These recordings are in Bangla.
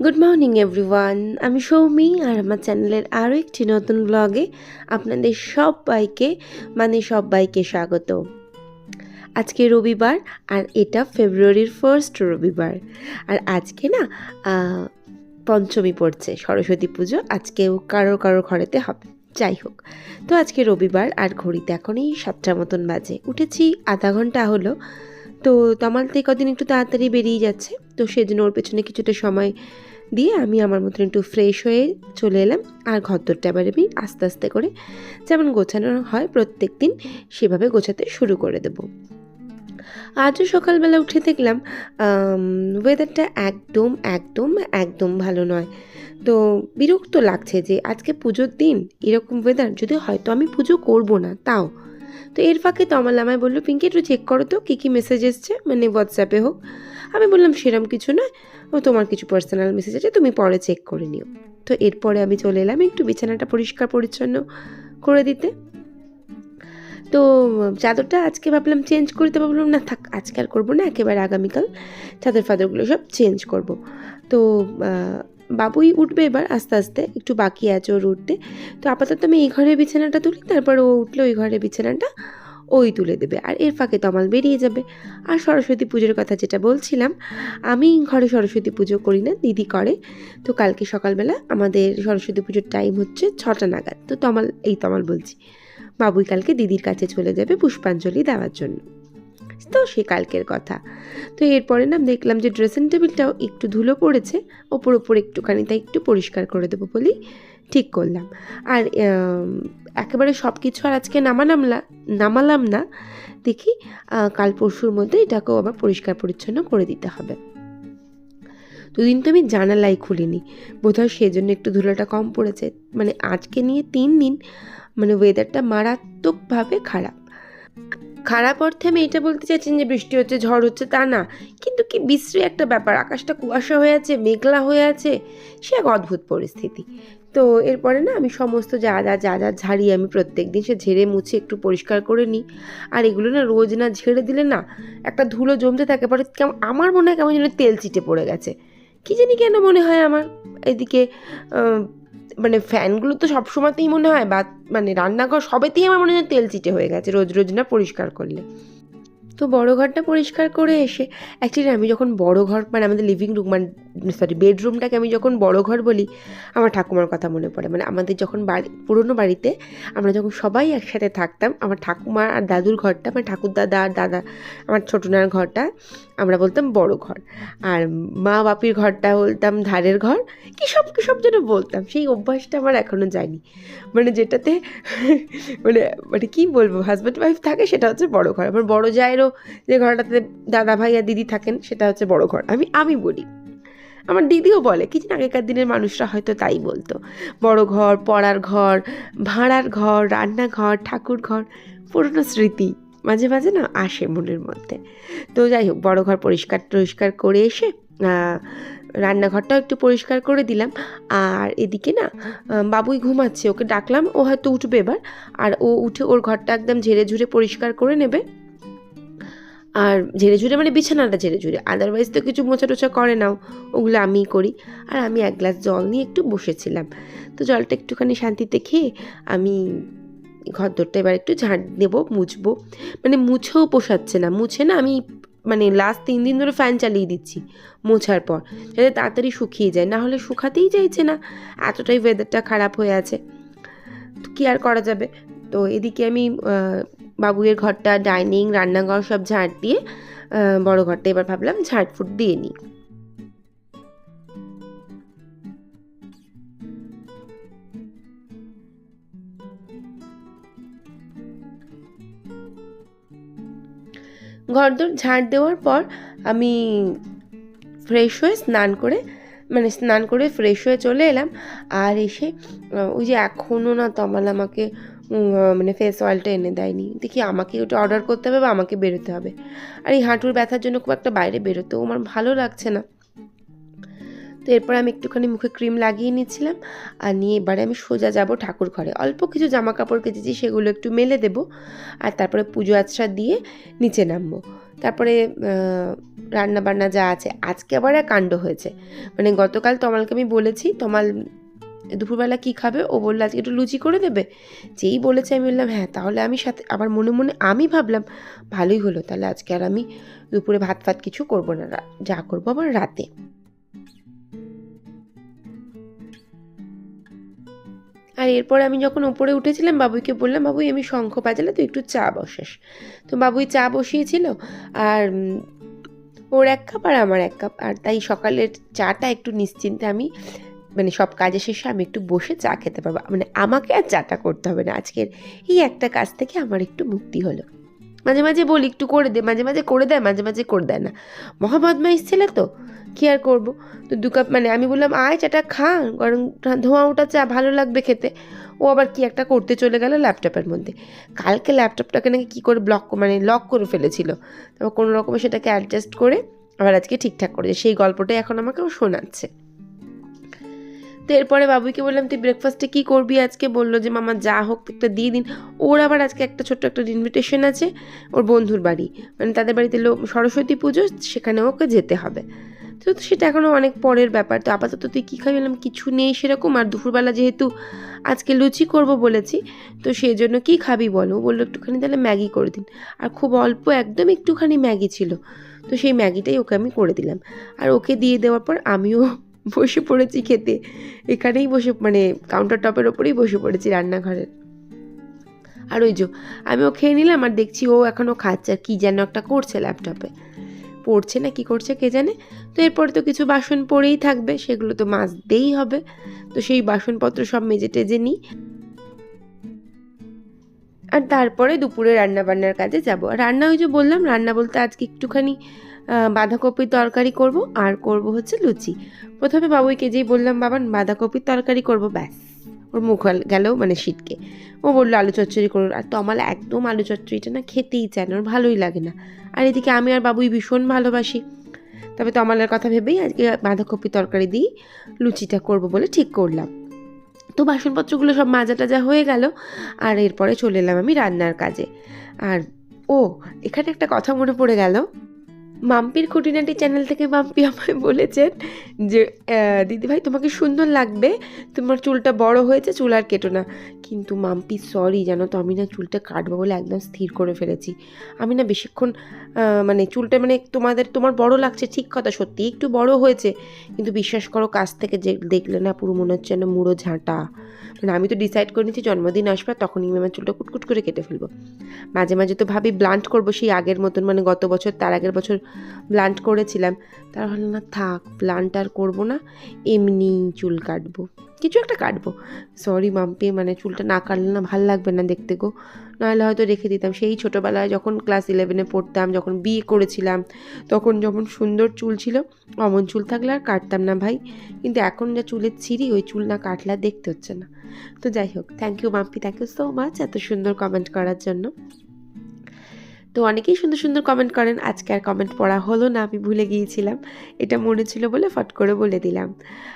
গুড মর্নিং এভরিওয়ান, আমি সৌমি আর আমার চ্যানেলের আরও একটি নতুন ব্লগে আপনাদের সবাইকে স্বাগত। আজকে রবিবার আর এটা ফেব্রুয়ারির ফার্স্ট রবিবার। আর আজকে না পঞ্চমী পড়ছে, সরস্বতী পুজো আজকেও কারো ঘরেতে হবে। যাই হোক, তো আজকে রবিবার আর ঘড়িতে এখনই 7টার মতন বাজে। উঠেছি আধা ঘন্টা হলো। তো তমাল তো কদিন একটু তাড়াতাড়ি বেরিয়ে যাচ্ছে, তো সেজন্য ওর পেছনে কিছুটা সময় দিয়ে আমি আমার মতন একটু ফ্রেশ হয়ে চলে এলাম। আর ঘরদোরটা এবার আমি আস্তে আস্তে করে যেমন গোছানো হয় প্রত্যেক দিন সেভাবে গোছাতে শুরু করে দেব। আজও সকালবেলা উঠে দেখলাম ওয়েদারটা একদম ভালো নয়। তো বিরক্ত লাগছে যে আজকে পুজোর দিন এরকম ওয়েদার, যদি হয়তো আমি পুজো করব না তাও। তো এর ফাঁকে তমাল আমায় বললো, পিঙ্কি একটু চেক করো তো কী মেসেজ এসছে, মানে হোয়াটসঅ্যাপে হোক। আমি বললাম সেরকম কিছু নয়, ও তোমার কিছু পার্সোনাল মেসেজ আছে, তুমি পরে চেক করে নিও। তো এরপরে আমি চলে এলাম একটু বিছানাটা পরিষ্কার পরিচ্ছন্ন করে দিতে। তো চাদরটা আজকে ভাবলাম চেঞ্জ করতে, ভাবলাম না থাক আজকে আর করবো না, একেবারে আগামীকাল চাদর ফাদরগুলো সব চেঞ্জ করব। তো বাবুই উঠবে এবার আস্তে আস্তে, একটু বাকি আছে ওর উঠতে। তো আপাতত আমি এই ঘরে বিছানাটা তুলি, তারপর ও উঠলে ওই ঘরে বিছানাটা ওই তুলে দেবে। আর এর ফাঁকে তমাল বেরিয়ে যাবে। আর সরস্বতী পুজোর কথা যেটা বলছিলাম, আমি ঘরে সরস্বতী পুজো করি না, দিদি করে। তো কালকে সকালবেলা আমাদের সরস্বতী পুজোর টাইম হচ্ছে 6টা নাগাদ। তো তমাল বলছি, বাবুই কালকে দিদির কাছে চলে যাবে পুষ্পাঞ্জলি দেওয়ার জন্য। তো সে কালকের কথা। তো এরপরে না দেখলাম যে ড্রেসিং টেবিলটাও একটু ধুলো পড়েছে, ওপর একটুখানি, তাই একটু পরিষ্কার করে দেবো বলেই ঠিক করলাম। আর একেবারে সব কিছু আর আজকে নামালাম না, দেখি কাল পরশুর মধ্যে এটাকেও আবার পরিষ্কার পরিচ্ছন্ন করে দিতে হবে। দুদিন তো আমি জানালাই খুলিনি, বোধহয় সেজন্য একটু ধুলোটা কম পড়েছে। মানে আজকে নিয়ে 3 দিন মানে ওয়েদারটা মারাত্মকভাবে খারাপ অর্থে আমি এটা বলতে চাইছেন যে বৃষ্টি হচ্ছে, ঝড় হচ্ছে তা না, কিন্তু কি বিশ্রী একটা ব্যাপার, আকাশটা কুয়াশা হয়ে আছে, মেঘলা হয়ে আছে, সে এক অদ্ভুত পরিস্থিতি। তো এরপরে না আমি সমস্ত যা ঝাড়ি আমি প্রত্যেক দিন সে ঝেড়ে মুছে একটু পরিষ্কার করে নিই। আর এগুলো না রোজ না ঝেড়ে দিলে না একটা ধুলো জমতে থাকে, পরে কেমন আমার মনে হয় কেমন যেন তেল চিটে পড়ে গেছে, কী জানি কেন মনে হয় আমার। এদিকে মানে ফ্যানগুলো তো সবসময়তেই মনে হয়, বা মানে রান্নাঘর সবেতেই আমার মনে হয় তেল চিটে হয়ে গেছে রোজ না পরিষ্কার করলে। তো বড় ঘরটা পরিষ্কার করে এসে, অ্যাকচুয়ালি আমি যখন বড় ঘর মানে আমাদের লিভিং রুম বেডরুমটাকে আমি যখন বড় ঘর বলি, আমার ঠাকুমার কথা মনে পড়ে। মানে আমাদের যখন পুরনো বাড়িতে আমরা যখন সবাই একসাথে থাকতাম, আমার ঠাকুমা আর দাদুর ঘরটা, মানে ঠাকুর দাদা আর দাদা আমার ছোটনার ঘরটা আমরা বলতাম বড় ঘর, আর মা বাপির ঘরটা বলতাম ধারের ঘর। কী সব যেন বলতাম, সেই অভ্যাসটা আমার এখনও যায়নি। মানে যেটাতে মানে মানে কী বলবো, হাজব্যান্ড ওয়াইফ থাকে সেটা হচ্ছে বড় ঘর। আমার বড় জায়েরও যে ঘরটাতে দাদা ভাই আর দিদি থাকেন সেটা হচ্ছে বড় ঘর, আমি বলি। আমার দিদিও বলে, কি যেন আগেকার দিনের মানুষরা হয়তো তাই বলতো, বড় ঘর, পড়ার ঘর, ভাড়ার ঘর, রান্নাঘর, ঠাকুর ঘর, পুরনো স্মৃতি মাঝে মাঝে না আসে মনের মধ্যে। তো যাই হোক, বড় ঘর পরিষ্কার করে এসে রান্নাঘরটাও একটু পরিষ্কার করে দিলাম। আর এদিকে না বাবুই ঘুমাচ্ছে, ওকে ডাকলাম, ও হয়তো উঠবে এবার। আর ও উঠে ওর ঘরটা একদম ঝেড়ে ঝুড়ে পরিষ্কার করে নেবে। আর ঝেড়ে মানে বিছানাটা ঝেড়ে আদারওয়াইজ তো কিছু মোছা করে নাও, ওগুলো আমিই করি। আর আমি এক গ্লাস জল নিয়ে একটু বসেছিলাম। তো জলটা একটুখানি শান্তিতে খেয়ে আমি ঘরদোরটা এবার একটু ঝাঁট দেবো, মুছবো। মানে মুছেও পোষাচ্ছে না, মুছে না আমি মানে লাস্ট 3 দিন ধরে ফ্যান চালিয়ে দিচ্ছি মোছার পর, যাতে তাড়াতাড়ি শুকিয়ে যায়, না হলে শুকাতেই চাইছে না, এতটাই ওয়েদারটা খারাপ হয়ে আছে। তো কী আর করা যাবে। তো এদিকে আমি বাবুয়ের ঘরটা, ডাইনিং, রান্নাঘর সব ঝাঁট দিয়ে বড় ঘরটা এবার ভাবলাম ঝাড়ফুট দিয়ে নিই। ঘরদোর ঝাঁট দেওয়ার পর আমি ফ্রেশ হয়ে স্নান করে ফ্রেশ হয়ে চলে এলাম। আর এসে ওই যে এখনও না তমাল আমাকে মানে ফেস অয়েলটা এনে দেয়নি, দেখি আমাকে ওটা অর্ডার করতে হবে বা আমাকে বেরোতে হবে। আর এই হাঁটুর ব্যথার জন্য খুব একটা বাইরে বেরোতেও আমার ভালো লাগছে না। তো এরপর আমি একটুখানি মুখে ক্রিম লাগিয়ে নিচ্ছিলাম। আর নিয়ে এবারে আমি সোজা যাব ঠাকুর ঘরে, অল্প কিছু জামা কাপড় কেচেছি সেগুলো একটু মেলে দেবো, আর তারপরে পুজো আচ্ছা দিয়ে নিচে নামবো। তারপরে রান্না বান্না যা আছে, আজকে আবার এক কাণ্ড হয়েছে। মানে গতকাল তমালকে আমি বলেছি তমাল দুপুরবেলা কি খাবে, ও বললো আজকে একটু লুচি করে দেবে। যেই বলেছে আমি বললাম হ্যাঁ, তাহলে আমি সাথে আবার মনে মনে আমি ভাবলাম ভালোই হলো, তাহলে আজকে আর আমি দুপুরে ভাত ফাত কিছু করবো না, যা করবো আবার রাতে। আর এরপরে আমি যখন ওপরে উঠেছিলাম বাবুইকে বললাম, বাবুই আমি শঙ্খ বাজালে তুই একটু চা বসাস। তো বাবুই চা বসিয়েছিল, আর ওর 1 কাপ আর আমার 1 কাপ, আর তাই সকালের চাটা একটু নিশ্চিন্তে আমি মানে সব কাজের শেষে আমি একটু বসে চা খেতে পারবো, মানে আমাকে আর চাটা করতে হবে না। আজকের এই একটা কাজ থেকে আমার একটু মুক্তি হলো। মাঝে মাঝে বলি একটু করে দে, মাঝে মাঝে করে দেয়, মাঝে মাঝে করে দেয় না। মহা বদমাইশ ছেলে তো, কী আর করবো। তো 2 কাপ মানে আমি বললাম আয় চাটা খা, গরম ধোঁয়া ওটা চা ভালো লাগবে খেতে। ও আবার কি একটা করতে চলে গেল ল্যাপটপের মধ্যে। কালকে ল্যাপটপটাকে নাকি কী করে লক করে ফেলেছিল, তারপর কোনো রকমে সেটাকে অ্যাডজাস্ট করে আবার আজকে ঠিকঠাক করেছে। সেই গল্পটাই এখন আমাকে ও শোনাচ্ছে। তো এরপরে বাবুইকে বললাম তুই ব্রেকফাস্টে কী করবি আজকে, বললো যে মামা যা হোক একটা দিয়ে দিন। ওর আবার আজকে একটা ছোট্ট একটা ইনভিটেশন আছে ওর বন্ধুর বাড়ি, মানে তাদের বাড়িতে সরস্বতী পুজো, সেখানে ওকে যেতে হবে। তো সেটা এখনও অনেক পরের ব্যাপার। তো আপাতত তুই কী খাবি? বললাম কিছু নেই সেরকম, আর দুপুরবেলা যেহেতু আজকে লুচি করব বলেছি, তো সেই জন্য কী খাবি বলো? বললো একটুখানি তাহলে ম্যাগি করে দিন। আর খুব অল্প একদম একটুখানি ম্যাগি ছিল, তো সেই ম্যাগিটাই ওকে আমি করে দিলাম। আর ওকে দিয়ে দেওয়ার পর আমিও বসে পড়েছি খেতে। এখানেই বসে মানে কাউন্টার টপের ওপরেই বসে পড়েছি রান্নাঘরের। আর ওই যে আমিও খেয়ে নিলাম, আর দেখছি ও এখনও খাচ্ছে, আর কী যেন একটা করছে ল্যাপটপে, পড়ছে না কি করছে কে জানে। তো এরপরে তো কিছু বাসন পড়েই থাকবে, সেগুলো তো মাজতেই হবে। তো সেই বাসনপত্র সব মেজে টেজে নিই, আর তারপরে দুপুরে রান্নাবান্নার কাজে যাব। আর রান্না ওই যে বললাম, রান্না বলতে আজকে একটুখানি বাঁধাকপির তরকারি করব, আর করব হচ্ছে লুচি। প্রথমে বাবুইকে যেই বললাম বাবান বাঁধাকপির তরকারি করব, ব্যাস ওর মুখ গেলেও মানে শীতকে। ও বললো আলু চচ্চড়ি করুন, আর তমাল একদম আলু চচ্চড়িটা না খেতেই চায় না, ওর ভালোই লাগে না। আর এদিকে আমি আর বাবুই ভীষণ ভালোবাসি। তবে তমালের কথা ভেবেই আজকে বাঁধাকপি তরকারি দিয়েই লুচিটা করব বলে ঠিক করলাম। তো বাসনপত্রগুলো সব মাজা টাজা হয়ে গেল, আর এরপরে চলে এলাম আমি রান্নার কাজে। আর এখানে একটা কথা মনে পড়ে গেল, মাম্পির খুঁটিনাটি চ্যানেল থেকে মাম্পি আমায় বলেছেন যে দিদিভাই তোমাকে সুন্দর লাগবে, তোমার চুলটা বড় হয়েছে, চুল আর কেটো না। কিন্তু মাম্পি সরি জানো তো, আমি না চুলটা কাটবো বলে একদম স্থির করে ফেলেছি। আমি না বেশিক্ষণ মানে চুলটা মানে তোমার বড় লাগছে ঠিক কথা, সত্যি একটু বড় হয়েছে, কিন্তু বিশ্বাস করো কাছ থেকে যে দেখলে না পুরো মনে হচ্ছে না মুড়ো ঝাঁটা। মানে আমি তো ডিসাইড করে নিচ্ছি জন্মদিন আসবে তখনই আমি আমার চুলটা কুটকুট করে কেটে ফেলবো। মাঝে মাঝে তো ভাবি ব্লান্ট করবো সেই আগের মতন, মানে গত বছর তার আগের বছর ব্লান্ট করেছিলাম, তার হলো না থাক ব্লান্ট আর করবো না, এমনি চুল কাটবো, কিছু একটা কাটবো। সরি মাম্পি, মানে চুলটা না কাটলে না ভাল লাগবে না দেখতে গো, নাহলে হয়তো রেখে দিতাম। সেই ছোটোবেলায় যখন ক্লাস 11-এ পড়তাম, যখন বিয়ে করেছিলাম, তখন যখন সুন্দর চুল ছিল, অমন চুল থাকলে আর কাটতাম না ভাই। কিন্তু এখন যা চুলের ছিঁড়ি, ওই চুল না কাটলে আর দেখতে হচ্ছে না। তো যাই হোক, thank you Mampi, thank you so much এত সুন্দর কমেন্ট করার জন্য। তো অনেকেই সুন্দর সুন্দর কমেন্ট করেন, আজকে আর কমেন্ট পড়া হলো না, আমি ভুলে গিয়েছিলাম, এটা মনে ছিল বলে ফট করে বলে দিলাম।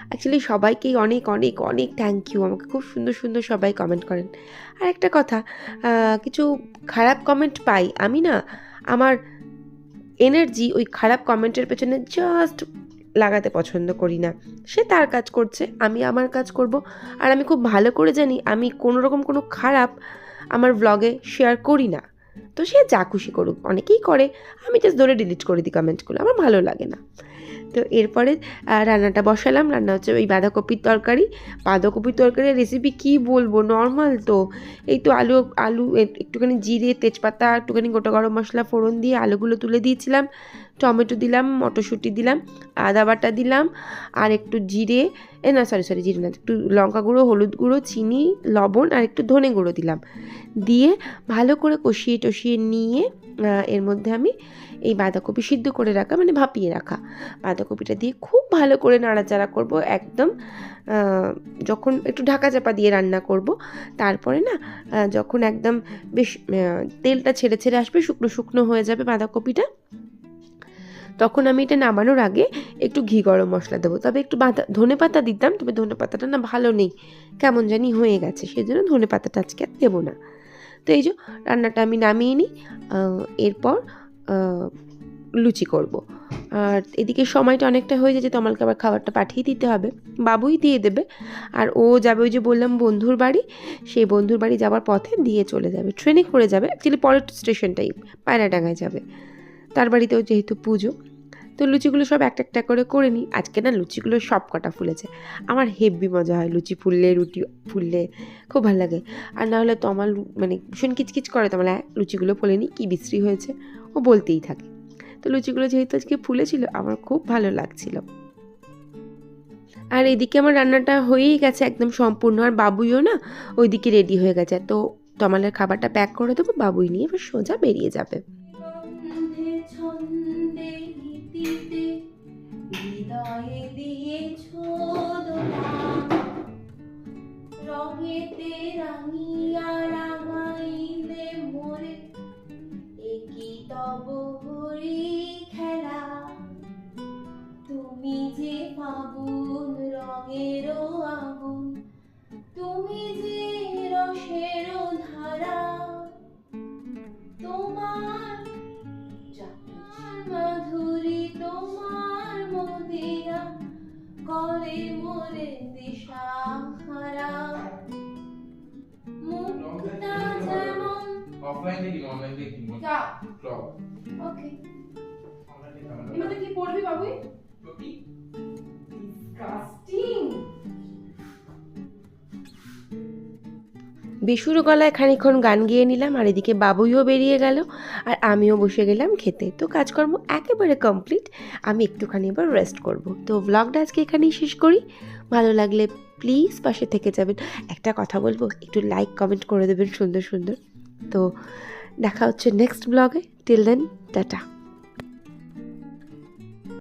অ্যাকচুয়ালি সবাইকেই অনেক অনেক অনেক থ্যাংক ইউ, আমাকে খুব সুন্দর সুন্দর সবাই কমেন্ট করেন। আর একটা কথা, কিছু খারাপ কমেন্ট পাই আমি না, আমার এনার্জি ওই খারাপ কমেন্টের পেছনে জাস্ট লাগাতে পছন্দ করি না। সে তার কাজ করছে, আমি আমার কাজ করব। আর আমি খুব ভালো করে জানি আমি কোনো খারাপ আমার ব্লগে শেয়ার করি না। তো সে যা খুশি করুক, অনেকেই করে, আমি জাস্ট ধরে ডিলিট করে দিই কমেন্টগুলো, আমার ভালো লাগে না। তো এরপরে রান্নাটা বসালাম, রান্না হচ্ছে ওই বাঁধাকপির তরকারির রেসিপি কি বলবো, নর্মাল তো এই তো আলু একটুখানি জিরে তেজপাতা একটুখানি গোটা গরম মশলা ফোড়ন দিয়ে আলুগুলো তুলে দিয়েছিলাম, টমেটো দিলাম, মটরশুঁটি দিলাম, আদা বাটা দিলাম, আর একটু জিরে জিরে না, একটু লঙ্কা গুঁড়ো, হলুদ গুঁড়ো, চিনি, লবণ আর একটু ধনে গুঁড়ো দিলাম, দিয়ে ভালো করে কষিয়ে টষিয়ে নিয়ে এর মধ্যে আমি এই বাঁধাকপি সিদ্ধ করে রাখা মানে ভাপিয়ে রাখা বাঁধাকপিটা দিয়ে খুব ভালো করে নাড়াচাড়া করব একদম, যখন একটু ঢাকা চাপা দিয়ে রান্না করব। তারপরে না যখন একদম বেশ তেলটা ছেড়ে ছেড়ে আসবে, শুকনো শুকনো হয়ে যাবে বাঁধাকপিটা, তখন আমি এটা নামানোর আগে একটু ঘি গরম মশলা দেবো। তবে একটু ধনে পাতা দিতাম, তবে ধনে পাতাটা না ভালো নেই, কেমন জানি হয়ে গেছে, সেই জন্য ধনে পাতাটা আজকে আর দেবো না। তো এই যে রান্নাটা আমি নামিয়ে নিই, এরপর লুচি করব। আর এদিকে সময়টা অনেকটা হয়ে যাচ্ছে, তমালকে আবার খাবারটা পাঠিয়ে দিতে হবে, বাবুই দিয়ে দেবে। আর ও যাবে ওই যে বললাম বন্ধুর বাড়ি, সেই বন্ধুর বাড়ি যাওয়ার পথে দিয়ে চলে যাবে, ট্রেনে করে যাবে, অ্যাকচুয়ালি পরের স্টেশনটাই পায়রাডাঙ্গায় যাবে, তার বাড়িতেও যেহেতু পুজো। তো লুচিগুলো সব একটা একটা করে নিই। আজকে না লুচিগুলো সব কটা ফুলেছে, আমার হেব্বি মজা হয় লুচি ফুললে, রুটি ফুললে খুব ভালো লাগে। আর না হলে তমাল মানে ভীষণ কিচকিচ করে, তমাল লুচিগুলো ফোলেনি, কী বিশ্রী হয়েছে ও বলতেই থাকে। তো লুচিগুলো যেহেতু আজকে ফুলেছিল আমার খুব ভালো লাগছিল। আর এদিকে আমার রান্নাটা হয়েই গেছে একদম সম্পূর্ণ, আর বাবুইও না ওইদিকে রেডি হয়ে গেছে। তো তমালের খাবারটা প্যাক করে দেবো, বাবুই নিয়ে এবার সোজা বেরিয়ে যাবে। তুমি যে ফাগুন রঙেরও আগুন, তুমি যে রসেরও ধারা, তোমার মাধুরী, তোমার মদিরা করে মোরে দিশা হারা। মুক্তা যেমন অফলাইন দেখি অনলাইন দেখি যা ব্লগ ওকে। অনলাইন দেখি আমরা এমনি কি পড়বি বাবুই? টপি ডিসকাস্টিং। বেসুরো গলায় খানিকক্ষণ গান গেয়ে নিলাম, আর এদিকে বাবুইও বেরিয়ে গেল, আর আমিও বসে গেলাম খেতে। তো কাজকর্ম একেবারে কমপ্লিট, আমি একটুখানি এবার রেস্ট করব। তো ব্লগটা আজকে এখানেই শেষ করি। ভালো লাগলে প্লিজ পাশে থেকে যাবেন। একটা কথা বলবো, একটু লাইক কমেন্ট করে দেবেন সুন্দর সুন্দর। তো দেখা হচ্ছে নেক্সট ব্লগে, টিল দেন টাটা।